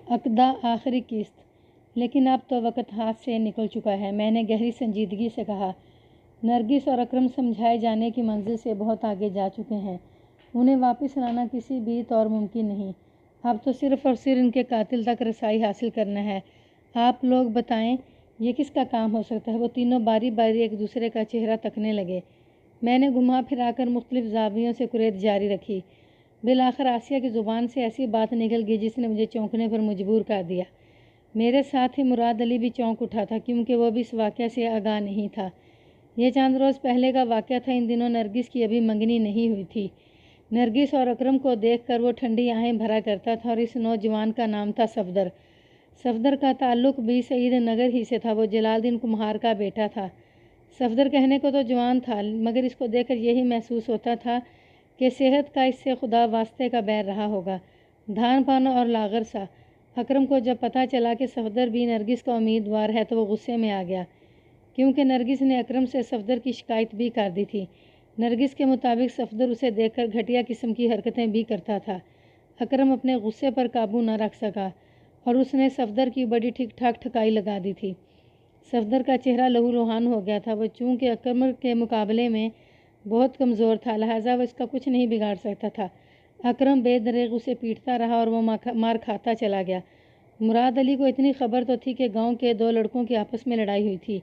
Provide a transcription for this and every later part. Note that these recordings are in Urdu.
عقدہ آخری قسط، لیکن اب تو وقت ہاتھ سے نکل چکا ہے، میں نے گہری سنجیدگی سے کہا۔ نرگس اور اکرم سمجھائے جانے کی منزل سے بہت آگے جا چکے ہیں، انہیں واپس لانا کسی بھی طور ممکن نہیں، اب تو صرف اور صرف ان کے قاتل تک رسائی حاصل کرنا ہے۔ آپ لوگ بتائیں یہ کس کا کام ہو سکتا ہے؟ وہ تینوں باری باری ایک دوسرے کا چہرہ تکنے لگے۔ میں نے گھما پھرا کر مختلف زاویوں سے قریت جاری رکھی۔ بالآخر آسیہ کی زبان سے ایسی بات نکل گئی جس نے مجھے چونکنے پر مجبور کر دیا۔ میرے ساتھ ہی مراد علی بھی چونک اٹھا تھا کیونکہ وہ بھی اس واقعہ سے آگاہ نہیں تھا۔ یہ چند روز پہلے کا واقعہ تھا، ان دنوں نرگس کی ابھی منگنی نہیں ہوئی تھی۔ نرگس اور اکرم کو دیکھ کر وہ ٹھنڈی آہیں بھرا کرتا تھا اور اس نوجوان کا نام تھا صفدر۔ صفدر کا تعلق بھی سعید نگر ہی سے تھا، وہ جلال الدین کمہار کا بیٹا تھا۔ صفدر کہنے کو تو جوان تھا، مگر اس کو دیکھ کر یہی محسوس ہوتا تھا کہ صحت کا اس سے خدا واسطے کا بیر رہا ہوگا، دھان پانا اور لاغر سا۔ اکرم کو جب پتہ چلا کہ صفدر بھی نرگس کا امیدوار ہے تو وہ غصے میں آ گیا، کیونکہ نرگس نے اکرم سے صفدر کی شکایت بھی کر دی تھی۔ نرگس کے مطابق صفدر اسے دیکھ کر گھٹیا قسم کی حرکتیں بھی کرتا تھا۔ اکرم اپنے غصے پر قابو نہ رکھ سکا اور اس نے صفدر کی بڑی ٹھیک ٹھاک ٹھکائی لگا دی تھی۔ صفدر کا چہرہ لہو لوہان ہو گیا تھا، وہ چونکہ اکرم کے مقابلے میں بہت کمزور تھا، لہٰذا وہ اس کا کچھ نہیں بگاڑ سکتا تھا۔ اکرم بے دریغ اسے پیٹتا رہا اور وہ مار کھاتا چلا گیا۔ مراد علی کو اتنی خبر تو تھی کہ گاؤں کے دو لڑکوں کی آپس میں لڑائی ہوئی تھی،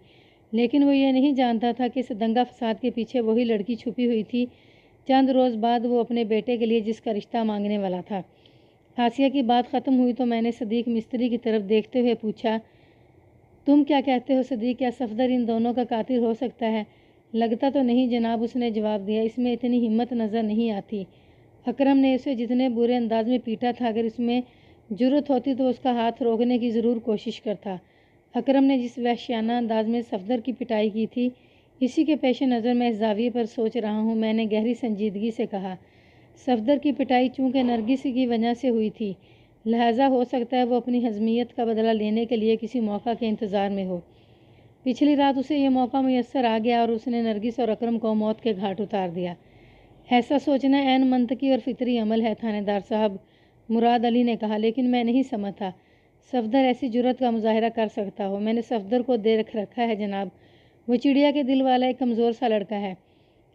لیکن وہ یہ نہیں جانتا تھا کہ اس دنگا فساد کے پیچھے وہی لڑکی چھپی ہوئی تھی چند روز بعد وہ اپنے بیٹے کے لیے جس کا رشتہ مانگنے والا تھا۔ آسیہ کی بات ختم ہوئی تو میں نے صدیق مستری کی طرف دیکھتے ہوئے پوچھا، تم کیا کہتے ہو صدیق، کیا صفدر ان دونوں کا قاتل ہو سکتا ہے؟ لگتا تو نہیں جناب، اس نے جواب دیا، اس میں اتنی ہمت نظر نہیں آتی۔ اکرم نے اسے جتنے برے انداز میں پیٹا تھا، اگر اس میں جرأت ہوتی تو اس کا ہاتھ روکنے کی ضرور کوشش کرتا۔ اکرم نے جس وحشیانہ انداز میں صفدر کی پٹائی کی تھی، اسی کے پیش نظر میں اس زاویے پر سوچ رہا ہوں، میں نے گہری سنجیدگی سے کہا۔ صفدر کی پٹائی چونکہ نرگس کی وجہ سے ہوئی تھی، لہٰذا ہو سکتا ہے وہ اپنی حزمیت کا بدلہ لینے کے لیے کسی موقع کے انتظار میں ہو۔ پچھلی رات اسے یہ موقع میسر آ گیا اور اس نے نرگس اور اکرم کو موت کے گھاٹ اتار دیا۔ ایسا سوچنا عین منطقی اور فطری عمل ہے تھانے دار صاحب، مراد علی نے کہا، لیکن میں نہیں سمجھتا صفدر ایسی جرأت کا مظاہرہ کر سکتا ہو۔ میں نے صفدر کو دیکھ رکھا ہے جناب، وہ چڑیا کے دل والا ایک کمزور سا لڑکا ہے۔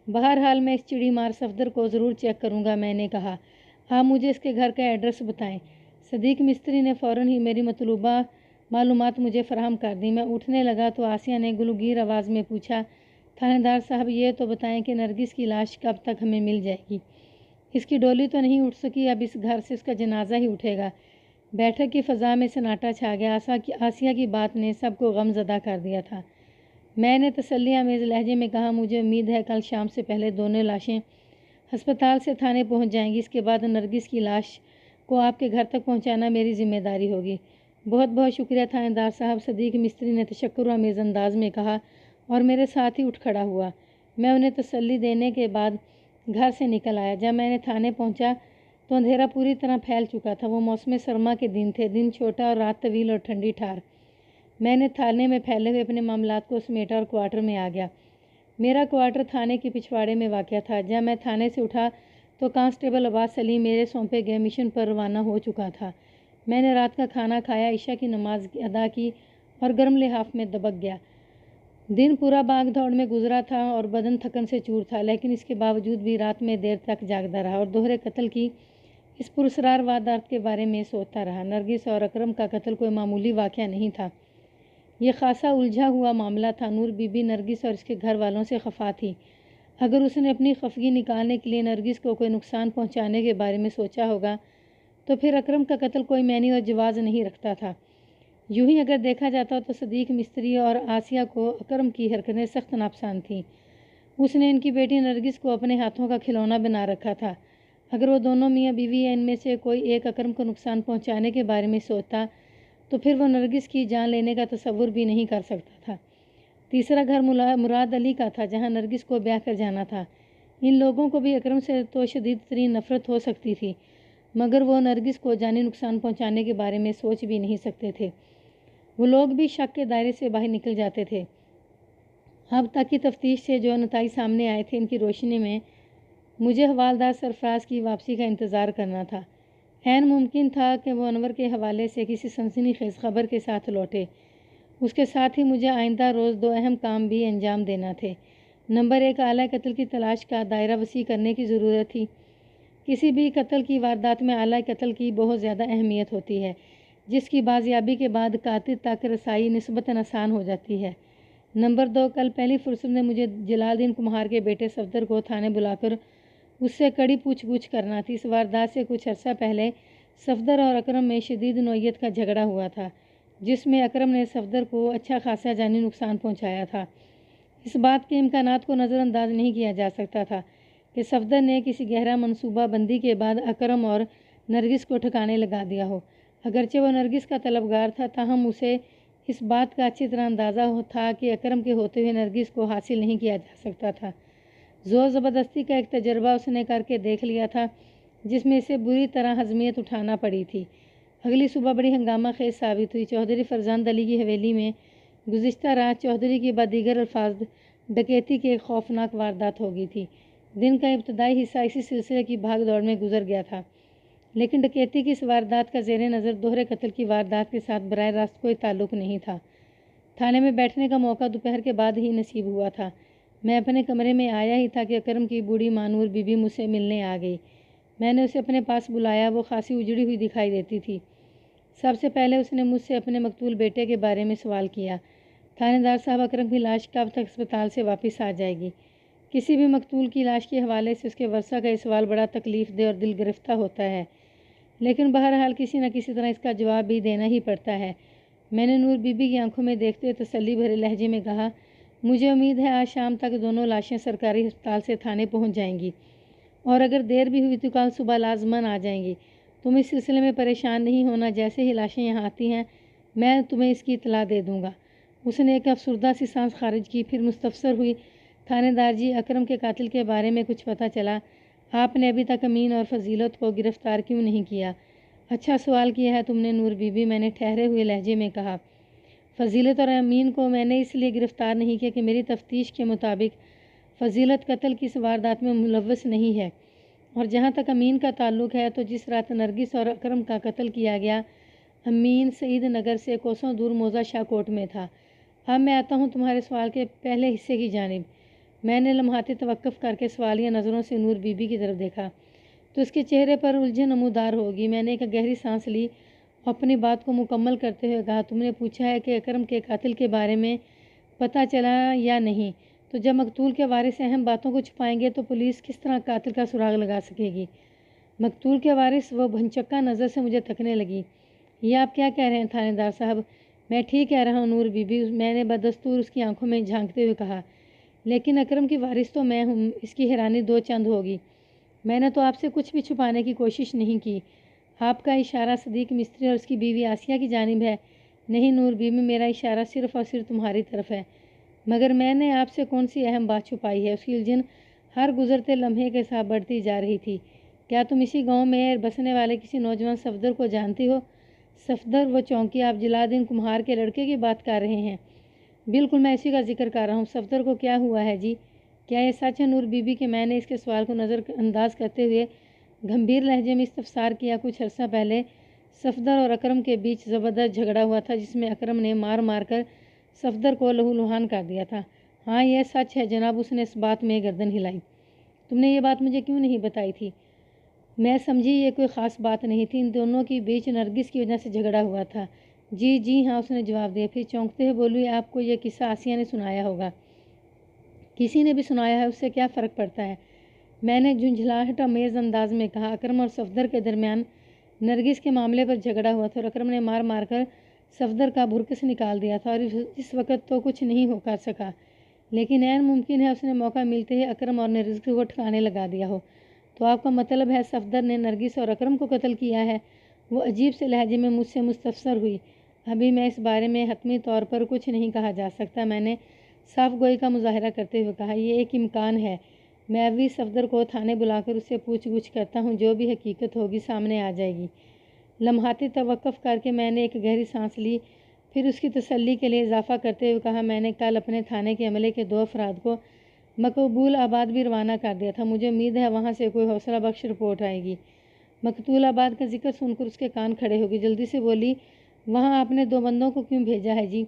بہرحال میں اس چڑی مار صفدر کو ضرور چیک کروں گا، میں نے کہا۔ آپ مجھے اس کے گھر کا ایڈریس بتائیں۔ صدیق مستری نے فوراً ہی میری مطلوبہ معلومات مجھے فراہم کر دی۔ میں اٹھنے لگا تو آسیہ نے گلوگیر آواز میں پوچھا، تھانے دار صاحب یہ تو بتائیں کہ نرگس کی لاش کب تک ہمیں مل جائے گی؟ اس کی ڈولی تو نہیں اٹھ سکی، اب اس گھر سے اس کا جنازہ ہی اٹھے گا۔ بیٹھک کی فضا میں سناٹا چھا گیا، آسیہ کی بات نے سب کو غم زدہ کر دیا تھا۔ میں نے تسلی آمیز لہجے میں کہا، مجھے امید ہے کل شام سے پہلے دونوں لاشیں ہسپتال سے تھانے پہنچ جائیں گی، اس کے بعد نرگس کی لاش کو آپ کے گھر تک پہنچانا میری ذمہ داری ہوگی۔ بہت بہت شکریہ تھانے دار صاحب، صدیق مستری نے تشکر آمیز انداز میں کہا اور میرے ساتھ ہی اٹھ کھڑا ہوا۔ میں انہیں تسلی دینے کے بعد گھر سے نکل آیا۔ جب میں نے تھانے پہنچا تو اندھیرا پوری طرح پھیل چکا تھا، وہ موسم سرما کے دن تھے، دن چھوٹا اور رات طویل اور ٹھنڈی ٹھار۔ میں نے تھانے میں پھیلے ہوئے اپنے معاملات کو سمیٹا اور کوارٹر میں آ گیا۔ میرا کوارٹر تھانے کے پچھواڑے میں واقع تھا۔ جب میں تھانے سے اٹھا تو کانسٹیبل عباس سلیم میرے سونپے گئے مشن پر روانہ ہو چکا تھا۔ میں نے رات کا کھانا کھایا، عشاء کی نماز ادا کی اور گرم لحاف میں دبک گیا۔ دن پورا بھاگ دوڑ میں گزرا تھا اور بدن تھکن سے چور تھا، لیکن اس کے باوجود بھی رات میں دیر تک جاگتا رہا اور دوہرے قتل کی اس پراسرار واردات کے بارے میں سوچتا رہا۔ نرگس اور اکرم کا قتل کوئی معمولی واقعہ نہیں تھا، یہ خاصا الجھا ہوا معاملہ تھا۔ نور بی بی نرگس اور اس کے گھر والوں سے خفا تھی۔ اگر اس نے اپنی خفگی نکالنے کے لیے نرگس کو کوئی نقصان پہنچانے کے بارے میں سوچا ہوگا تو پھر اکرم کا قتل کوئی معنی اور جواز نہیں رکھتا تھا۔ یوں ہی اگر دیکھا جاتا تو صدیق مستری اور آسیہ کو اکرم کی حرکتیں سخت ناپسند تھیں۔ اس نے ان کی بیٹی نرگس کو اپنے ہاتھوں کا کھلونا بنا رکھا تھا۔ اگر وہ دونوں میاں بیوی یا ان میں سے کوئی ایک اکرم کو نقصان پہنچانے کے بارے میں سوچتا تو پھر وہ نرگس کی جان لینے کا تصور بھی نہیں کر سکتا تھا۔ تیسرا گھر مراد علی کا تھا، جہاں نرگس کو بیاہ کر جانا تھا۔ ان لوگوں کو بھی اکرم سے تو شدید ترین نفرت ہو سکتی تھی، مگر وہ نرگس کو جانی نقصان پہنچانے کے بارے میں سوچ بھی نہیں سکتے تھے۔ وہ لوگ بھی شک کے دائرے سے باہر نکل جاتے تھے۔ اب تک کی تفتیش سے جو نتائج سامنے آئے تھے، ان کی روشنی میں مجھے حوالدار سرفراز کی واپسی کا انتظار کرنا تھا۔ عین ممکن تھا کہ وہ انور کے حوالے سے کسی سنسنی خیز خبر کے ساتھ لوٹے۔ اس کے ساتھ ہی مجھے آئندہ روز 2 اہم کام بھی انجام دینا تھے۔ نمبر 1، آلہ قتل کی تلاش کا دائرہ وسیع کرنے کی ضرورت تھی۔ کسی بھی قتل کی واردات میں آلہ قتل کی بہت زیادہ اہمیت ہوتی ہے، جس کی بازیابی کے بعد قاتل تک رسائی نسبتاً آسان ہو جاتی ہے۔ نمبر 2، کل پہلی فرصت میں مجھے جلال الدین کمہار کے بیٹے صفدر کو تھانے بلا کر اس سے کڑی پوچھ گچھ کرنا تھی۔ اس واردات سے کچھ عرصہ پہلے صفدر اور اکرم میں شدید نوعیت کا جھگڑا ہوا تھا، جس میں اکرم نے صفدر کو اچھا خاصا جانی نقصان پہنچایا تھا۔ اس بات کے امکانات کو نظر انداز نہیں کیا جا سکتا تھا کہ صفدر نے کسی گہرا منصوبہ بندی کے بعد اکرم اور نرگس کو ٹھکانے لگا دیا ہو۔ اگرچہ وہ نرگس کا طلبگار تھا، تاہم اسے اس بات کا اچھی طرح اندازہ تھا کہ اکرم کے ہوتے ہوئے نرگس کو حاصل نہیں کیا جا سکتا تھا۔ زور زبردستی کا ایک تجربہ اس نے کر کے دیکھ لیا تھا، جس میں اسے بری طرح ہضمیت اٹھانا پڑی تھی۔ اگلی صبح بڑی ہنگامہ خیز ثابت ہوئی۔ چودھری فرزند علی کی حویلی میں گزشتہ رات چودھری کی بدیگر الفاظ ڈکیتی کی ایک خوفناک واردات ہو گئی تھی۔ دن کا ابتدائی حصہ اسی سلسلے کی بھاگ دوڑ میں گزر گیا تھا، لیکن ڈکیتی کی اس واردات کا زیر نظر دوہرے قتل کی واردات کے ساتھ براہ راست کوئی تعلق نہیں تھا۔ تھانے میں بیٹھنے کا موقع دوپہر کے بعد ہی نصیب ہوا تھا۔ میں اپنے کمرے میں آیا ہی تھا کہ اکرم کی بوڑھی مانور بی بی مجھ سے ملنے آ گئی۔ میں نے اسے اپنے پاس بلایا۔ وہ خاصی اجڑی ہوئی دکھائی دیتی تھی۔ سب سے پہلے اس نے مجھ سے اپنے مقتول بیٹے کے بارے میں سوال کیا۔ تھانے دار صاحب، اکرم کی لاش کب تک اسپتال سے واپس آ جائے گی؟ کسی بھی مقتول کی لاش کے حوالے سے اس کے ورثہ کا یہ سوال بڑا تکلیف دہ اور دل گرفتہ ہوتا ہے، لیکن بہرحال کسی نہ کسی طرح اس کا جواب بھی دینا ہی پڑتا ہے۔ میں نے نور بی بی کی آنکھوں میں دیکھتے ہوئے تسلی بھرے لہجے میں کہا، مجھے امید ہے آج شام تک دونوں لاشیں سرکاری ہسپتال سے تھانے پہنچ جائیں گی، اور اگر دیر بھی ہوئی تو کل صبح لازماً آ جائیں گی۔ تم اس سلسلے میں پریشان نہیں ہونا، جیسے ہی لاشیں یہاں آتی ہیں میں تمہیں اس کی اطلاع دے دوں گا۔ اس نے ایک افسردہ سی سانس خارج کی، پھر مستفسر ہوئی، تھانے دار جی، اکرم کے قاتل کے بارے میں کچھ پتہ چلا؟ آپ نے ابھی تک امین اور فضیلت کو گرفتار کیوں نہیں کیا؟ اچھا سوال کیا ہے تم نے نور بی بی، میں نے ٹھہرے ہوئے لہجے میں کہا۔ فضیلت اور امین کو میں نے اس لیے گرفتار نہیں کیا کہ میری تفتیش کے مطابق فضیلت قتل کی اس واردات میں ملوث نہیں ہے، اور جہاں تک امین کا تعلق ہے تو جس رات نرگس اور اکرم کا قتل کیا گیا، امین سعید نگر سے کوسوں دور موزہ شاہ کوٹ میں تھا۔ اب میں آتا ہوں تمہارے سوال کے پہلے حصے کی جانب۔ میں نے لمحاتی توقف کر کے سوالیہ نظروں سے نور بی بی کی طرف دیکھا تو اس کے چہرے پر الجھن نمودار ہوگی۔ میں نے ایک گہری سانس لی اور اپنی بات کو مکمل کرتے ہوئے کہا، تم نے پوچھا ہے کہ اکرم کے قاتل کے بارے میں پتہ چلا یا نہیں، تو جب مقتول کے وارث اہم باتوں کو چھپائیں گے تو پولیس کس طرح قاتل کا سراغ لگا سکے گی؟ مقتول کے وارث؟ وہ بھنچکا نظر سے مجھے تکنے لگی۔ یہ آپ کیا کہہ رہے ہیں تھانے دار صاحب؟ میں ٹھیک کہہ رہا ہوں نور بی بی، میں نے بدستور اس کی آنکھوں میں جھانکتے ہوئے کہا۔ لیکن اکرم کی وارث تو میں ہوں۔ اس کی حیرانی دو چند ہوگی۔ میں نے تو آپ سے کچھ بھی چھپانے کی کوشش نہیں کی۔ آپ کا اشارہ صدیق مستری اور اس کی بیوی آسیہ کی جانب ہے۔ نہیں نور بی بی، میرا اشارہ صرف اور صرف تمہاری طرف ہے۔ مگر میں نے آپ سے کون سی اہم بات چھپائی ہے؟ اس کی الجھن ہر گزرتے لمحے کے ساتھ بڑھتی جا رہی تھی۔ کیا تم اسی گاؤں میں بسنے والے کسی نوجوان صفدر کو جانتی ہو؟ صفدر؟ وہ چونکی، آپ جلال الدین کمہار کے لڑکے کی بات کر رہے ہیں؟ بالکل، میں اسی کا ذکر کر رہا ہوں۔ صفدر کو کیا ہوا ہے جی؟ کیا یہ سچ ہے نور بی بی کہ میں نے اس کے سوال کو نظر انداز کرتے ہوئے گھمبیر لہجے میں استفسار کیا؟ کچھ عرصہ پہلے صفدر اور اکرم کے بیچ زبردست جھگڑا ہوا تھا، جس میں اکرم نے مار مار کر صفدر کو لہو لہان کر دیا تھا۔ ہاں یہ سچ ہے جناب، اس نے اس بات میں گردن ہلائی۔ تم نے یہ بات مجھے کیوں نہیں بتائی تھی؟ میں سمجھی یہ کوئی خاص بات نہیں تھی، ان دونوں کے بیچ نرگس کی وجہ سے جھگڑا ہوا تھا۔ جی ہاں، اس نے جواب دیا۔ پھر چونکتے ہوئے بولی، آپ کو یہ قصہ آسیہ نے سنایا ہوگا۔ کسی نے بھی سنایا ہے، اس سے کیا فرق پڑتا ہے؟ میں نے جھنجھلاہٹ آمیز انداز میں کہا۔ اکرم اور صفدر کے درمیان نرگس کے معاملے پر جھگڑا ہوا تھا اور اکرم نے مار مار کر صفدر کا بھرکس نکال دیا تھا، اور اس وقت تو کچھ نہیں ہو کر سکا، لیکن عین ممکن ہے اس نے موقع ملتے ہی اکرم اور نرگس کو ٹھکانے لگا دیا ہو۔ تو آپ کا مطلب ہے صفدر نے نرگس اور اکرم کو قتل کیا ہے؟ وہ عجیب سے لہجے میں مجھ سے مستفسر ہوئی۔ ابھی میں اس بارے میں حتمی طور پر کچھ نہیں کہا جا سکتا، میں نے صاف گوئی کا مظاہرہ کرتے ہوئے کہا۔ یہ ایک امکان ہے، میں ابھی صفدر کو تھانے بلا کر اس سے پوچھ گچھ کرتا ہوں، جو بھی حقیقت ہوگی سامنے آ جائے گی۔ لمحاتی توقف کر کے میں نے ایک گہری سانس لی، پھر اس کی تسلی کے لیے اضافہ کرتے ہوئے کہا، میں نے کل اپنے تھانے کے عملے کے 2 افراد کو مقبول آباد بھی روانہ کر دیا تھا۔ مجھے امید ہے وہاں سے کوئی حوصلہ بخش رپورٹ آئے گی۔ مقتول آباد کا ذکر سن کر اس کے کان کھڑے ہو گئے۔ جلدی سے بولی، وہاں آپ نے 2 بندوں کو کیوں بھیجا ہے جی؟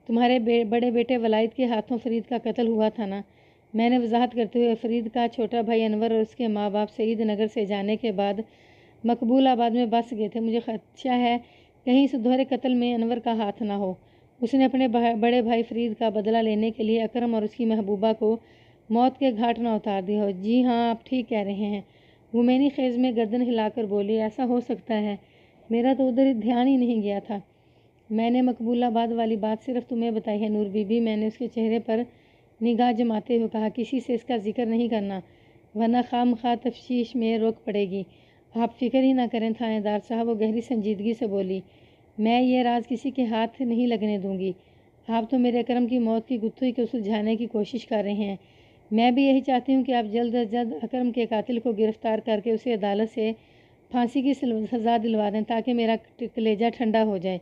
تمہارے بڑے بیٹے ولائد کے ہاتھوں فرید کا قتل ہوا تھا نا؟ میں نے وضاحت کرتے ہوئے فرید کا چھوٹا بھائی انور اور اس کے ماں باپ سعید نگر سے جانے کے بعد مقبول آباد میں بس گئے تھے۔ مجھے خدشہ ہے کہیں اس دوہرے قتل میں انور کا ہاتھ نہ ہو۔ اس نے اپنے بڑے بھائی فرید کا بدلہ لینے کے لیے اکرم اور اس کی محبوبہ کو موت کے گھاٹ نہ اتار دیا ہو۔ جی ہاں، آپ ٹھیک کہہ رہے ہیں، غمینی خیز میں گردن ہلا کر بولی۔ ایسا ہو سکتا ہے، میرا تو ادھر دھیان ہی نہیں گیا تھا۔ میں نے مقبول آباد والی بات صرف تمہیں بتائی ہے نور بی بی، میں نے اس کے چہرے پر نگاہ جماتے ہوئے کہا، کسی سے اس کا ذکر نہیں کرنا ورنہ خواہ مخواہ تفتیش میں روک پڑے گی۔ آپ فکر ہی نہ کریں تھانے دار صاحب، وہ گہری سنجیدگی سے بولی، میں یہ راز کسی کے ہاتھ نہیں لگنے دوں گی۔ آپ تو میرے اکرم کی موت کی گتھوئی کو سلجھانے کی کوشش کر رہے ہیں، میں بھی یہی چاہتی ہوں کہ آپ جلد از جلد اکرم کے قاتل کو گرفتار کر کے اسے عدالت سے پھانسی کی سزا دلوا دیں تاکہ میرا کلیجہ ٹھنڈا ہو جائے۔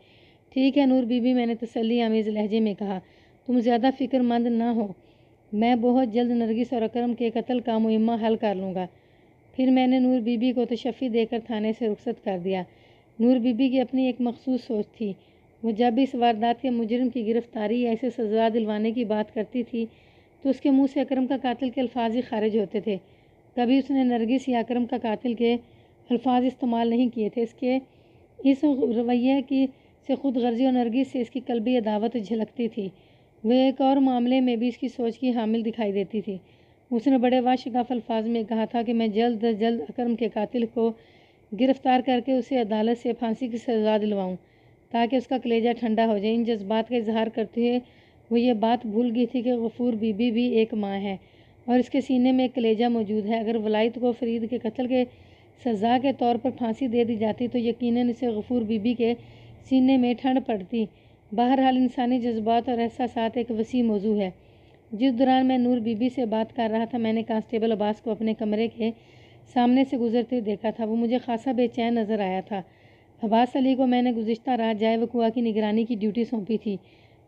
ٹھیک ہے نور بی بی، میں نے تسلی آمیز لہجے میں کہا، تم زیادہ فکر مند نہ ہو، میں بہت جلد نرگس اور اکرم کے قتل کا معمہ حل کر لوں گا۔ پھر میں نے نور بی بی کو تشفی دے کر تھانے سے رخصت کر دیا۔ نور بی بی کی اپنی ایک مخصوص سوچ تھی، وہ جب بھی اس واردات کے مجرم کی گرفتاری یا اسے سزا دلوانے کی بات کرتی تھی تو اس کے منہ سے اکرم کا قاتل کے الفاظ ہی خارج ہوتے تھے، کبھی اس نے نرگس یا اکرم کا قاتل کے الفاظ استعمال نہیں کیے تھے۔ اس رویے کی سے خود غرضی اور نرگس سے اس کی قلبی عداوت جھلکتی تھی۔ وہ ایک اور معاملے میں بھی اس کی سوچ کی حامل دکھائی دیتی تھی۔ اس نے بڑے واشگاف الفاظ میں کہا تھا کہ میں جلد از جلد اکرم کے قاتل کو گرفتار کر کے اسے عدالت سے پھانسی کی سزا دلواؤں تاکہ اس کا کلیجہ ٹھنڈا ہو جائے۔ ان جذبات کا اظہار کرتے ہوئے وہ یہ بات بھول گئی تھی کہ غفور بی بی بھی ایک ماں ہے اور اس کے سینے میں ایک کلیجہ موجود ہے۔ اگر ولائد کو فرید کے قتل کے سزا کے طور پر پھانسی دے دی جاتی تو یقیناً اسے غفور بی بی کے سینے میں ٹھنڈ پڑتی۔ بہرحال انسانی جذبات اور احساسات ایک وسیع موضوع ہے۔ جس دوران میں نور بی بی سے بات کر رہا تھا میں نے کانسٹیبل عباس کو اپنے کمرے کے سامنے سے گزرتے ہوئے دیکھا تھا۔ وہ مجھے خاصا بے چین نظر آیا تھا۔ عباس علی کو میں نے گزشتہ رات جائے وقوع کی نگرانی کی ڈیوٹی سونپی تھی۔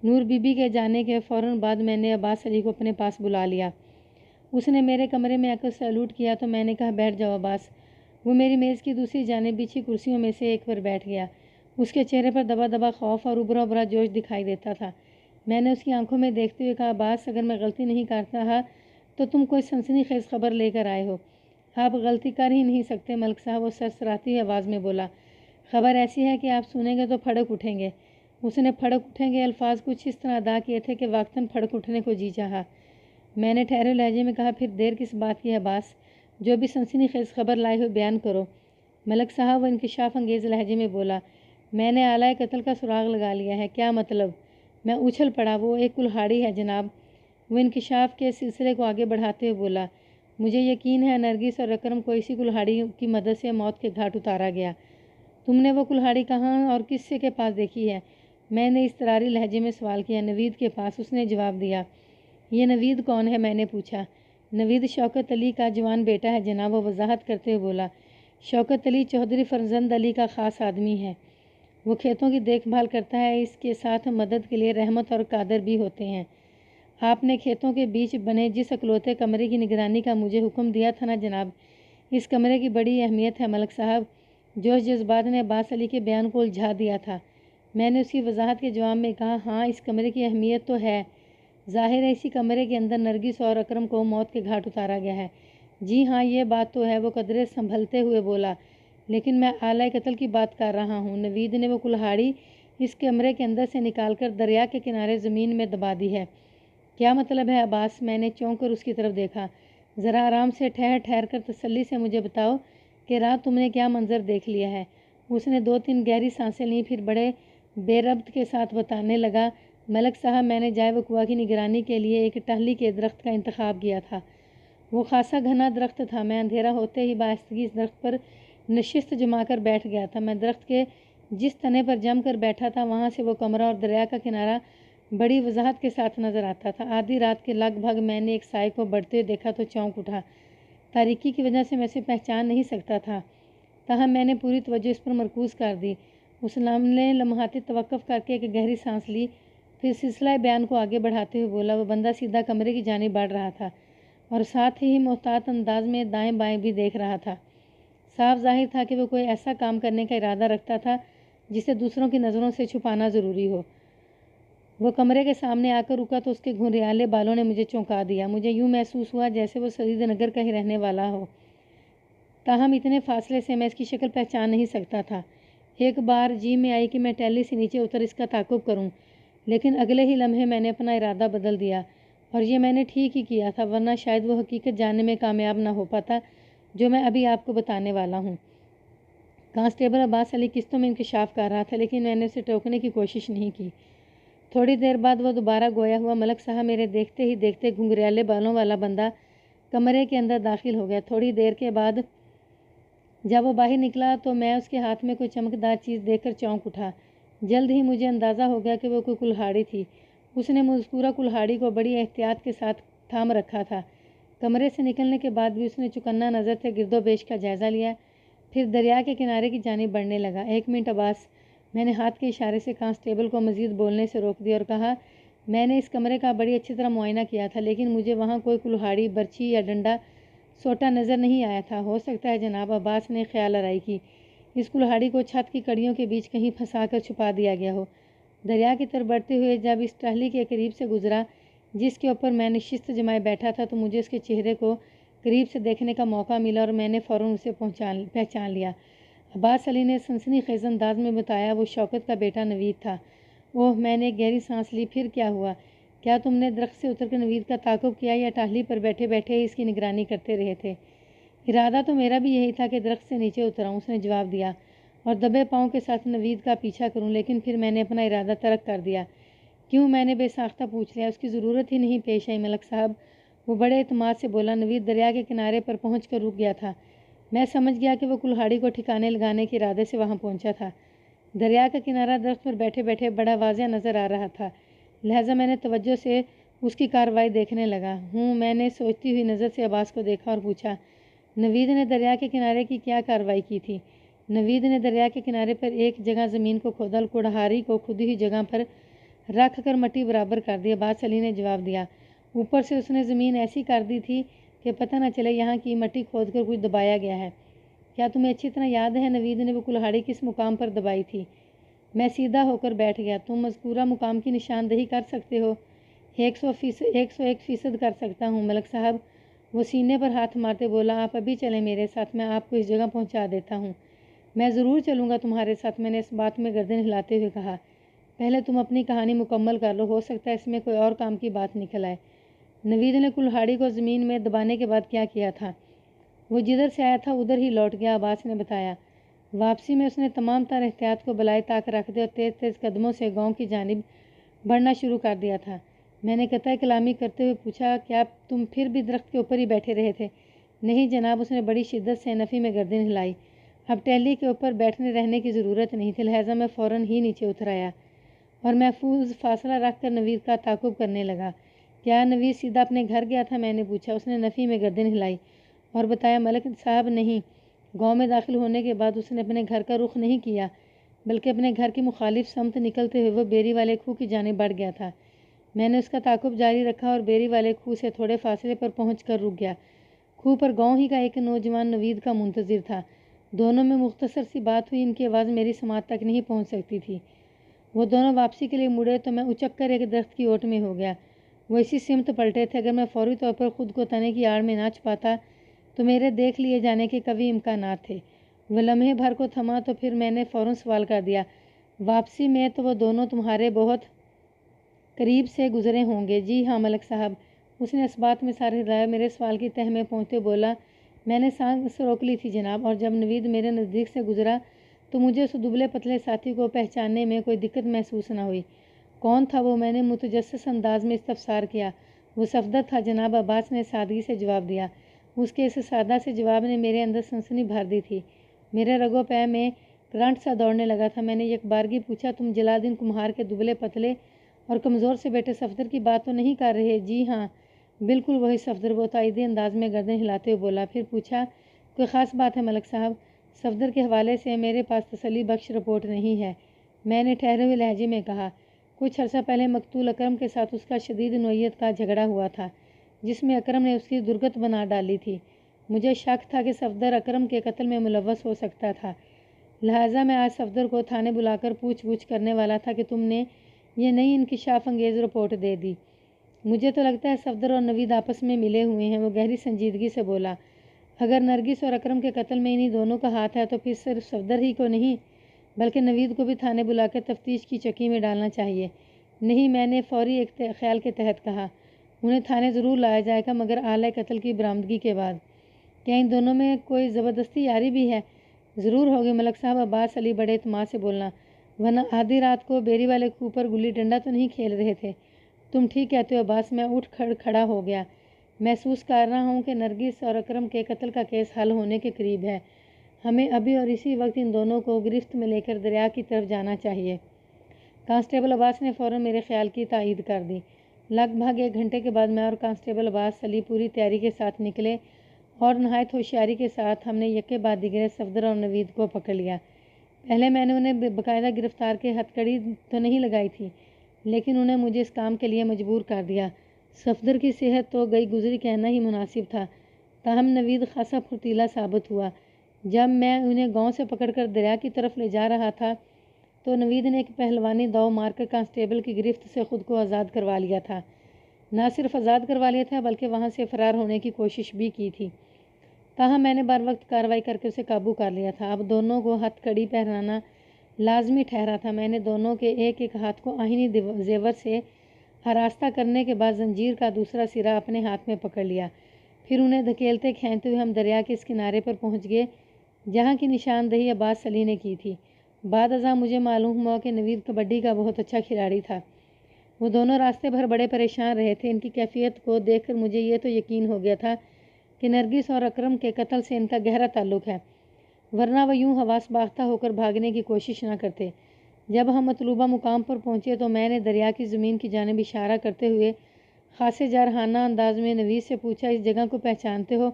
نور بی بی کے جانے کے فوراً بعد میں نے عباس علی کو اپنے پاس بلا لیا۔ اس نے میرے کمرے میں آ کر سیلوٹ کیا تو میں نے کہا، بیٹھ جاؤ عباس۔ وہ میری میز کی دوسری جانب بچھی کرسیوں میں سے ایک پر بیٹھ گیا۔ اس کے چہرے پر دبا دبا خوف اور ابھرا ابھرا جوش دکھائی دیتا تھا۔ میں نے اس کی آنکھوں میں دیکھتے ہوئے کہا، عباس، اگر میں غلطی نہیں کرتا تو تم کوئی سنسنی خیز خبر لے کر آئے ہو۔ آپ غلطی کر ہی نہیں سکتے ملک صاحب، وہ سرسراتی ہوئی آواز میں بولا۔ خبر ایسی ہے کہ آپ سنیں گے تو پھڑک اٹھیں گے۔ اس نے پھڑک اٹھیں گے الفاظ کچھ اس طرح ادا کیے تھے کہ وقتاً پھڑک اٹھنے کو جی چاہا۔ میں نے ٹھہرے لہجے میں کہا، پھر دیر کس بات کی ہے عباس، جو بھی سنسنی خیز خبر لائے ہو بیان کرو۔ ملک صاحب، وہ انکشاف انگیز لہجے میں بولا، میں نے آلہ قتل کا سراغ لگا لیا ہے۔ کیا مطلب؟ میں اچھل پڑا۔ وہ ایک کلہاڑی ہے جناب۔ وہ انکشاف کے سلسلے کو آگے بڑھاتے ہوئے بولا، مجھے یقین ہے نرگس اور اکرم کو اسی کلہاڑی کی مدد سے موت کے گھاٹ اتارا گیا۔ تم نے وہ کلہاڑی کہاں اور کس سے کے پاس دیکھی ہے؟ میں نے اضطراری لہجے میں سوال کیا۔ نوید کے پاس، اس نے جواب دیا۔ یہ نوید کون ہے؟ میں نے پوچھا۔ نوید شوکت علی کا جوان بیٹا ہے جناب، وہ وضاحت کرتے ہوئے بولا۔ شوکت علی چودھری فرزند علی کا خاص آدمی ہے۔ وہ کھیتوں کی دیکھ بھال کرتا ہے، اس کے ساتھ مدد کے لیے رحمت اور قادر بھی ہوتے ہیں۔ آپ نے کھیتوں کے بیچ بنے جس اکلوتے کمرے کی نگرانی کا مجھے حکم دیا تھا نا جناب، اس کمرے کی بڑی اہمیت ہے ملک صاحب۔ جوش جذبات نے عباس علی کے بیان کو الجھا دیا تھا۔ میں نے اس کی وضاحت کے جواب میں کہا، ہاں اس کمرے کی اہمیت تو ہے، ظاہر ہے اسی کمرے کے اندر نرگس اور اکرم کو موت کے گھاٹ اتارا گیا ہے۔ جی ہاں یہ بات تو ہے، وہ قدرے سنبھلتے ہوئے بولا، لیکن میں آلہ قتل کی بات کر رہا ہوں۔ نوید نے وہ کلہاڑی اس کمرے کے اندر سے نکال کر دریا کے کنارے زمین میں دبا دی ہے۔ کیا مطلب ہے عباس؟ میں نے چونک کر اس کی طرف دیکھا۔ ذرا آرام سے ٹھہر کر تسلی سے مجھے بتاؤ کہ رات تم نے کیا منظر دیکھ لیا ہے۔ اس نے 2-3 گہری سانسیں لیں، پھر بڑے بے ربط کے ساتھ بتانے لگا، ملک صاحب میں نے جائے وقوع کی نگرانی کے لیے ایک ٹہلی کے درخت کا انتخاب کیا تھا۔ وہ خاصا گھنا درخت تھا۔ میں اندھیرا ہوتے ہی بآہستگی اس درخت پر نشست جما کر بیٹھ گیا تھا۔ میں درخت کے جس تنے پر جم کر بیٹھا تھا وہاں سے وہ کمرہ اور دریا کا کنارہ بڑی وضاحت کے ساتھ نظر آتا تھا۔ آدھی رات کے لگ بھگ میں نے ایک سائے کو بڑھتے ہوئے دیکھا تو چونک اٹھا۔ تاریکی کی وجہ سے میں اسے پہچان نہیں سکتا تھا، تاہم میں نے پوری توجہ اس پر مرکوز کر دی۔ اس نے لمحاتی توقف کر کے ایک گہری سانس لی، پھر سلسلہ بیان کو آگے بڑھاتے ہوئے بولا، وہ بندہ سیدھا کمرے کی جانب بڑھ رہا تھا اور ساتھ ہی محتاط انداز میں دائیں بائیں بھی دیکھ رہا تھا۔ صاف ظاہر تھا کہ وہ کوئی ایسا کام کرنے کا ارادہ رکھتا تھا جسے دوسروں کی نظروں سے چھپانا ضروری ہو۔ وہ کمرے کے سامنے آ کر رکا تو اس کے گھریالے بالوں نے مجھے چونکا دیا۔ مجھے یوں محسوس ہوا جیسے وہ سعید نگر کا ہی رہنے والا ہو، تاہم اتنے فاصلے سے میں اس کی شکل پہچان نہیں سکتا تھا۔ ایک بار جی میں آئی کہ میں ٹیلی سے نیچے اتر اس کا تعاقب کروں، لیکن اگلے ہی لمحے میں نے اپنا ارادہ بدل دیا، اور یہ میں نے ٹھیک ہی کیا تھا، ورنہ شاید وہ حقیقت جاننے میں کامیاب نہ ہو پاتا جو میں ابھی آپ کو بتانے والا ہوں۔ کانسٹیبل عباس علی قسطوں میں انکشاف کر رہا تھا، لیکن میں نے اسے ٹوکنے کی کوشش نہیں کی۔ تھوڑی دیر بعد وہ دوبارہ گویا ہوا ملک صاحب میرے دیکھتے ہی دیکھتے گھنگریالے بالوں والا بندہ کمرے کے اندر داخل ہو گیا۔ تھوڑی دیر کے بعد جب وہ باہر نکلا تو میں اس کے ہاتھ میں کوئی چمکدار چیز دیکھ کر چونک اٹھا۔ جلد ہی مجھے اندازہ ہو گیا کہ وہ کوئی کلہاڑی تھی۔ اس نے مذکورہ کلہاڑی کو بڑی احتیاط کے ساتھ تھام رکھا تھا۔ کمرے سے نکلنے کے بعد بھی اس نے چوکنا نظر سے گرد و پیش کا جائزہ لیا، پھر دریا کے کنارے کی جانب بڑھنے لگا۔ ایک منٹ عباس، میں نے ہاتھ کے اشارے سے کانسٹیبل کو مزید بولنے سے روک دیا اور کہا، میں نے اس کمرے کا بڑی اچھی طرح معائنہ کیا تھا، لیکن مجھے وہاں کوئی کلہاڑی، برچی یا ڈنڈا سوٹا نظر نہیں آیا تھا۔ ہو سکتا ہے جناب، عباس نے خیال آرائی کی، اس کلہاڑی کو چھت کی کڑیوں کے بیچ کہیں پھنسا کر چھپا دیا گیا ہو۔ دریا کی طرف بڑھتے ہوئے جب اس ٹہلی کے قریب سے گزرا جس کے اوپر میں نشست جمائے بیٹھا تھا تو مجھے اس کے چہرے کو قریب سے دیکھنے کا موقع ملا اور میں نے فوراً اسے پہچان لیا۔ عباس علی نے سنسنی خیز انداز میں بتایا، وہ شوکت کا بیٹا نوید تھا۔ اوہ، میں نے ایک گہری سانس لی۔ پھر کیا ہوا؟ کیا تم نے درخت سے اتر کر نوید کا تعاقب کیا یا ٹہلی پر بیٹھے بیٹھے ہی اس کی نگرانی کرتے رہے تھے؟ ارادہ تو میرا بھی یہی تھا کہ درخت سے نیچے اتراؤں، اس نے جواب دیا، اور دبے پاؤں کے ساتھ نوید کا پیچھا کروں، لیکن پھر میں نے اپنا ارادہ ترک کر دیا۔ کیوں؟ میں نے بے ساختہ پوچھ لیا۔ اس کی ضرورت ہی نہیں پیش آئی ملک صاحب، وہ بڑے اعتماد سے بولا۔ نوید دریا کے کنارے پر پہنچ کر رک گیا تھا۔ میں سمجھ گیا کہ وہ کلہاڑی کو ٹھکانے لگانے کے ارادے سے وہاں پہنچا تھا۔ دریا کا کنارہ درخت پر بیٹھے بیٹھے بڑا واضح نظر آ رہا تھا، لہٰذا میں نے توجہ سے اس کی کارروائی دیکھنے لگا ہوں۔ میں نے سوچتی ہوئی نظر سے عباس کو دیکھا اور پوچھا، نوید نے دریا کے کنارے کی کیا کارروائی کی تھی؟ نوید نے دریا کے کنارے پر ایک جگہ زمین کو کھودا اور کلہاڑی کو کھدی ہوئی جگہ پر رکھ کر مٹی برابر کر دی، عباس علی نے جواب دیا۔ اوپر سے اس نے زمین ایسی کر دی تھی کہ پتہ نہ چلے یہاں کی مٹی کھود کر کچھ دبایا گیا ہے۔ کیا تمہیں اچھی طرح یاد ہے نوید نے وہ کلہاڑی کس مقام پر دبائی تھی؟ میں سیدھا ہو کر بیٹھ گیا۔ تم مذکورہ مقام کی نشاندہی کر سکتے ہو؟ 101% کر سکتا ہوں ملک صاحب، وہ سینے پر ہاتھ مارتے بولا۔ آپ ابھی چلیں میرے ساتھ، میں آپ کو اس جگہ پہنچا دیتا ہوں۔ میں ضرور چلوں گا تمہارے ساتھ، میں نے اس بات میں گردن ہلاتے ہوئے کہا۔ پہلے تم اپنی کہانی مکمل کر لو، ہو سکتا ہے اس میں کوئی اور کام کی بات نکل آئے۔ نوید نے کلہاڑی کو زمین میں دبانے کے بعد کیا کیا تھا؟ وہ جدھر سے آیا تھا ادھر ہی لوٹ گیا، عباس نے بتایا۔ واپسی میں اس نے تمام تر احتیاط کو بالائے طاق رکھ دیا اور تیز تیز قدموں سے گاؤں کی جانب بڑھنا شروع کر دیا تھا۔ میں نے قطع کلامی کرتے ہوئے پوچھا، کیا تم پھر بھی درخت کے اوپر ہی بیٹھے رہے تھے؟ نہیں جناب، اس نے بڑی شدت سے نفی میں گردن ہلائی۔ اب ٹہلی کے اوپر بیٹھنے رہنے کی ضرورت نہیں تھی، لہٰذا میں فوراً ہی نیچے اتر آیا اور محفوظ فاصلہ رکھ کر نوید کا تعاقب کرنے لگا۔ کیا نوید سیدھا اپنے گھر گیا تھا؟ میں نے پوچھا۔ اس نے نفی میں گردن ہلائی اور بتایا، ملک صاحب نہیں، گاؤں میں داخل ہونے کے بعد اس نے اپنے گھر کا رخ نہیں کیا، بلکہ اپنے گھر کی مخالف سمت نکلتے ہوئے وہ بیری والے کھوہ کی جانب بڑھ گیا تھا۔ میں نے اس کا تعاقب جاری رکھا اور بیری والے کھوہ سے تھوڑے فاصلے پر پہنچ کر رک گیا۔ کھوہ پر گاؤں ہی کا ایک نوجوان نوید کا منتظر تھا۔ دونوں میں مختصر سی بات ہوئی، ان کی آواز میری سماعت تک نہیں پہنچ سکتی تھی۔ وہ دونوں واپسی کے لیے مڑے تو میں اچک کر ایک درخت کی اوٹ میں ہو گیا۔ وہ اسی سمت پلٹے تھے۔ اگر میں فوری طور پر خود کو تنے کی آڑ میں نہ چھپاتا تو میرے دیکھ لیے جانے کے قوی امکانات تھے۔ وہ لمحے بھر کو تھما تو پھر میں نے فوراً سوال کر دیا، واپسی میں تو وہ دونوں تمہارے بہت قریب سے گزرے ہوں گے؟ جی ہاں ملک صاحب، اس نے اس بات میں سر ہلایا۔ میرے سوال کی تہ میں پہنچتے بولا، میں نے سانس روک لی تھی جناب، اور جب نوید میرے نزدیک سے گزرا تو مجھے اس دبلے پتلے ساتھی کو پہچاننے میں کوئی دقت محسوس نہ ہوئی۔ کون تھا وہ؟ میں نے متجسس انداز میں استفسار کیا۔ وہ صفدر تھا جناب، عباس نے سادگی سے جواب دیا۔ اس کے اس سادہ سے جواب نے میرے اندر سنسنی بھر دی تھی۔ میرے رگو پے میں کرنٹ سا دوڑنے لگا تھا۔ میں نے یک بارگی پوچھا، تم جلال الدین کمہار کے دبلے پتلے اور کمزور سے بیٹے صفدر کی بات تو نہیں کر رہے؟ جی ہاں بالکل وہی صفدر، وہ تائیدی انداز میں گردن ہلاتے ہوئے بولا۔ پھر پوچھا، کوئی خاص بات ہے ملک صاحب؟ صفدر کے حوالے سے میرے پاس تسلی بخش رپورٹ نہیں ہے، میں نے ٹھہرے ہوئے لہجے میں کہا۔ کچھ عرصہ پہلے مقتول اکرم کے ساتھ اس کا شدید نوعیت کا جھگڑا ہوا تھا، جس میں اکرم نے اس کی درگت بنا ڈالی تھی۔ مجھے شک تھا کہ صفدر اکرم کے قتل میں ملوث ہو سکتا تھا، لہٰذا میں آج صفدر کو تھانے بلا کر پوچھ گچھ کرنے والا تھا کہ تم نے یہ نئی انکشاف انگیز رپورٹ دے دی۔ مجھے تو لگتا ہے صفدر اور نوید آپس میں ملے ہوئے ہیں، وہ گہری سنجیدگی سے بولا۔ اگر نرگس اور اکرم کے قتل میں انہی دونوں کا ہاتھ ہے تو پھر صرف صفدر ہی کو نہیں بلکہ نوید کو بھی تھانے بلا کر تفتیش کی چکی میں ڈالنا چاہیے۔ نہیں، میں نے فوری ایک خیال کے تحت کہا، انہیں تھانے ضرور لایا جائے گا مگر آلۂ قتل کی برآمدگی کے بعد۔ کیا ان دونوں میں کوئی زبردستی یاری بھی ہے؟ ضرور ہوگی ملک صاحب، عباس علی بڑے اعتماد سے بولنا، ورنہ آدھی رات کو بیری والے کے اوپر گلی ڈنڈا تو نہیں کھیل رہے تھے۔ تم ٹھیک کہتے ہو عباس، میں اٹھ کھڑا ہو گیا۔ محسوس کر رہا ہوں کہ نرگس اور اکرم کے قتل کا کیس حل ہونے کے قریب ہے۔ ہمیں ابھی اور اسی وقت ان دونوں کو گرفت میں لے کر دریا کی طرف جانا چاہیے۔ کانسٹیبل عباس نے فوراً میرے خیال کی تائید کر دی۔ لگ بھگ 1 گھنٹے کے بعد میں اور کانسٹیبل عباس علی پوری تیاری کے ساتھ نکلے اور نہایت ہوشیاری کے ساتھ ہم نے یکے بعد دیگرے صفدر اور نوید کو پکڑ لیا۔ پہلے میں نے انہیں باقاعدہ گرفتار کے ہتھ کڑی تو نہیں لگائی تھی، لیکن انہیں مجھے اس کام کے لیے مجبور کر دیا۔ صفدر کی صحت تو گئی گزری کہنا ہی مناسب تھا، تاہم نوید خاصا پھرتیلا ثابت ہوا۔ جب میں انہیں گاؤں سے پکڑ کر دریا کی طرف لے جا رہا تھا تو نوید نے ایک پہلوانی داؤ مار کر کانسٹیبل کی گرفت سے خود کو آزاد کروا لیا تھا۔ نہ صرف آزاد کروا لیا تھا بلکہ وہاں سے فرار ہونے کی کوشش بھی کی تھی، تاہم میں نے بر وقت کارروائی کر کے اسے قابو کر لیا تھا۔ اب دونوں کو ہتھ کڑی پہنانا لازمی ٹھہرا تھا۔ میں نے دونوں کے ایک ایک ہاتھ کو آہنی زیور سے آراستہ کرنے کے بعد زنجیر کا دوسرا سرا اپنے ہاتھ میں پکڑ لیا۔ پھر انہیں دھکیلتے کھینچتے ہوئے ہم دریا کے اس کنارے پر پہنچ گئے جہاں کی نشاندہی عباس علی نے کی تھی۔ بعد ازاں مجھے معلوم ہوا کہ نوید کبڈی کا بہت اچھا کھلاڑی تھا۔ وہ دونوں راستے بھر بڑے پریشان رہے تھے۔ ان کی کیفیت کو دیکھ کر مجھے یہ تو یقین ہو گیا تھا کہ نرگس اور اکرم کے قتل سے ان کا گہرا تعلق ہے، ورنہ وہ یوں حواس باختہ ہو کر بھاگنے کی کوشش نہ کرتے۔ جب ہم مطلوبہ مقام پر پہنچے تو میں نے دریا کی زمین کی جانب اشارہ کرتے ہوئے خاصے جارحانہ انداز میں نوید سے پوچھا، اس جگہ کو پہچانتے ہو؟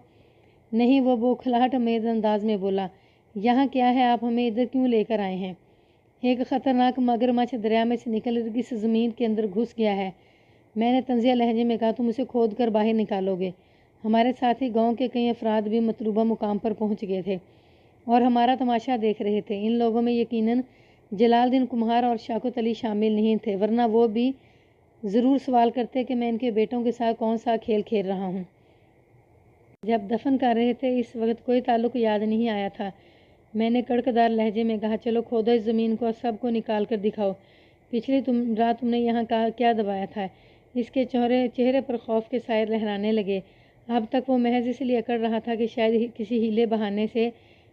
نہیں، وہ بوکھلاہٹ آمیز انداز میں بولا، یہاں کیا ہے؟ آپ ہمیں ادھر کیوں لے کر آئے ہیں؟ ایک خطرناک مگرمچھ دریا میں سے نکل کر اس زمین کے اندر گھس گیا ہے۔ میں نے طنزیہ لہجے میں کہا، تم اسے کھود کر باہر نکالو گے؟ ہمارے ساتھی گاؤں کے کئی افراد بھی مطلوبہ مقام پر پہنچ گئے تھے اور ہمارا تماشا دیکھ رہے تھے۔ ان لوگوں میں یقیناً جلال الدین کمہار اور شوکت علی شامل نہیں تھے، ورنہ وہ بھی ضرور سوال کرتے کہ میں ان کے بیٹوں کے ساتھ کون سا کھیل کھیل رہا ہوں۔ جب دفن کر رہے تھے اس وقت کوئی تعلق یاد نہیں آیا تھا۔ میں نے کڑکدار لہجے میں کہا، چلو کھودو اس زمین کو اور سب کو نکال کر دکھاؤ۔ پچھلی رات تم نے یہاں کیا دبایا تھا؟ اس کے چہرے پر خوف کے سائے لہرانے لگے۔ اب تک وہ محض اس لیے اکڑ رہا تھا کہ شاید کسی ہیلے بہانے سے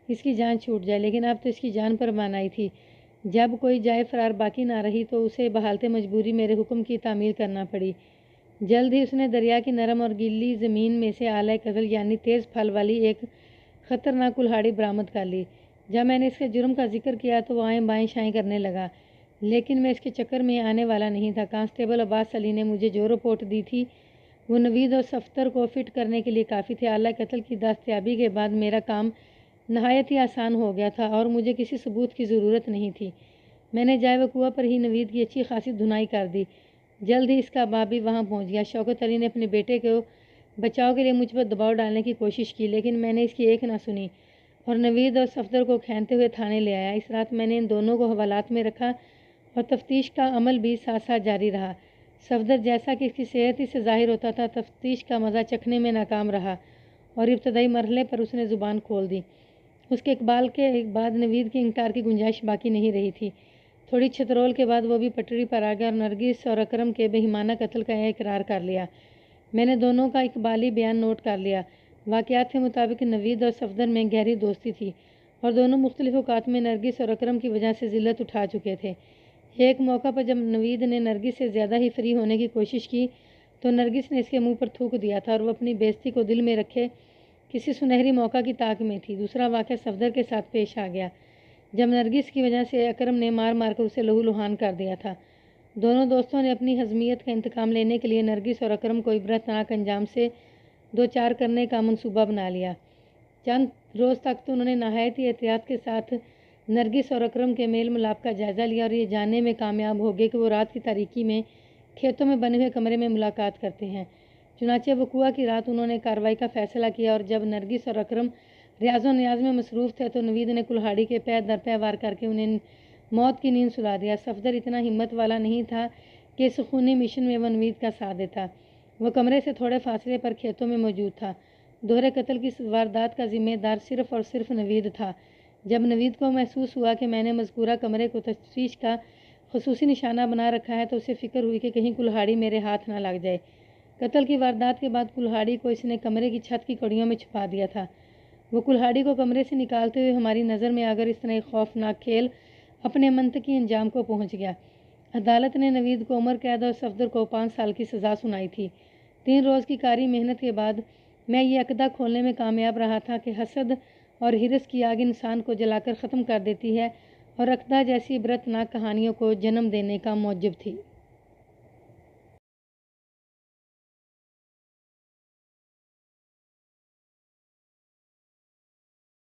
اس کی جان چھوٹ جائے، لیکن اب تو اس کی جان پر مانائی تھی۔ جب کوئی جائے فرار باقی نہ رہی تو اسے بحالت مجبوری میرے حکم کی تعمیل کرنا پڑی۔ جلد ہی اس نے دریا کی نرم اور گیلی زمین میں سے آلۂ قتل یعنی تیز پھل والی ایک خطرناک کلہاڑی برآمد کر لی۔ جب میں نے اس کے جرم کا ذکر کیا تو وہ آئیں بائیں شائیں کرنے لگا، لیکن میں اس کے چکر میں آنے والا نہیں تھا۔ کانسٹیبل عباس علی نے مجھے جو رپورٹ دی تھی وہ نوید اور صفدر کو فٹ کرنے کے لیے کافی تھے۔ آلۂ قتل کی دستیابی کے بعد میرا کام نہایت ہی آسان ہو گیا تھا اور مجھے کسی ثبوت کی ضرورت نہیں تھی۔ میں نے جائے وقوع پر ہی نوید کی اچھی خاصی دھنائی کر دی۔ جلد ہی اس کا باپ بھی وہاں پہنچ گیا۔ شوکت علی نے اپنے بیٹے کو بچاؤ کے لیے مجھ پر دباؤ ڈالنے کی کوشش کی، لیکن میں نے اس کی ایک نہ سنی اور نوید اور صفدر کو کھینچتے ہوئے تھانے لے آیا۔ اس رات میں نے ان دونوں کو حوالات میں رکھا اور تفتیش کا عمل بھی ساتھ ساتھ جاری رہا۔ صفدر جیسا کہ اس کی صحت ہی سے ظاہر ہوتا تھا تفتیش کا مزہ چکھنے میں ناکام رہا اور ابتدائی مرحلے پر اس نے زبان کھول دی۔ اس کے اقبال کے بعد نوید کی انکار کی گنجائش باقی نہیں رہی تھی۔ تھوڑی چھترول کے بعد وہ بھی پٹری پر آ گیا اور نرگس اور اکرم کے بہیمانہ قتل کا اقرار کر لیا۔ میں نے دونوں کا اقبالی بیان نوٹ کر لیا۔ واقعات کے مطابق نوید اور صفدر میں گہری دوستی تھی اور دونوں مختلف اوقات میں نرگس اور اکرم کی وجہ سے ذلت اٹھا چکے تھے۔ ایک موقع پر جب نوید نے نرگس سے زیادہ ہی فری ہونے کی کوشش کی تو نرگس نے اس کے منہ پر تھوک دیا تھا اور وہ اپنی بے عزتی کو دل میں رکھے کسی سنہری موقع کی طاق میں تھی۔ دوسرا واقعہ صفدر کے ساتھ پیش آ گیا جب نرگس کی وجہ سے اکرم نے مار مار کر اسے لہو لہان کر دیا تھا۔ دونوں دوستوں نے اپنی حزمیت کا انتقام لینے کے لیے نرگس اور اکرم کو عبرتناک انجام سے دوچار کرنے کا منصوبہ بنا لیا۔ چند روز تک تو انہوں نے نہایت ہی احتیاط کے ساتھ نرگس اور اکرم کے میل ملاپ کا جائزہ لیا اور یہ جاننے میں کامیاب ہو گئے کہ وہ رات کی تاریکی میں کھیتوں میں بنے ہوئے کمرے میں ملاقات کرتے ہیں۔ چنانچہ وقوعہ کی رات انہوں نے کارروائی کا فیصلہ کیا اور جب نرگس اور اکرم ریاض و نیاز میں مصروف تھے تو نوید نے کلہاڑی کے پے در پے وار کر کے انہیں موت کی نیند سلا دیا۔ صفدر اتنا ہمت والا نہیں تھا کہ اس خونی مشن میں وہ نوید کا ساتھ دیتا۔ وہ کمرے سے تھوڑے فاصلے پر کھیتوں میں موجود تھا۔ دوہرے قتل کی واردات کا ذمہ دار صرف اور صرف نوید تھا۔ جب نوید کو محسوس ہوا کہ میں نے مذکورہ کمرے کو تفتیش کا خصوصی نشانہ بنا رکھا ہے تو اسے فکر ہوئی کہ کہیں کلہاڑی میرے ہاتھ نہ لگ جائے۔ قتل کی واردات کے بعد کلہاڑی کو اس نے کمرے کی چھت کی کڑیوں میں چھپا دیا تھا۔ وہ کلہاڑی کو کمرے سے نکالتے ہوئے ہماری نظر میں آ کر اس طرح ایک خوفناک کھیل اپنے منطقی انجام کو پہنچ گیا۔ عدالت نے نوید کو عمر قید اور صفدر کو 5 سال کی سزا سنائی تھی۔ 3 روز کی کاری محنت کے بعد میں یہ عقدہ کھولنے میں کامیاب رہا تھا کہ حسد اور ہرس کی آگ انسان کو جلا کر ختم کر دیتی ہے اور عقدہ جیسی عبرتناک کہانیوں کو جنم دینے کا موجب تھی۔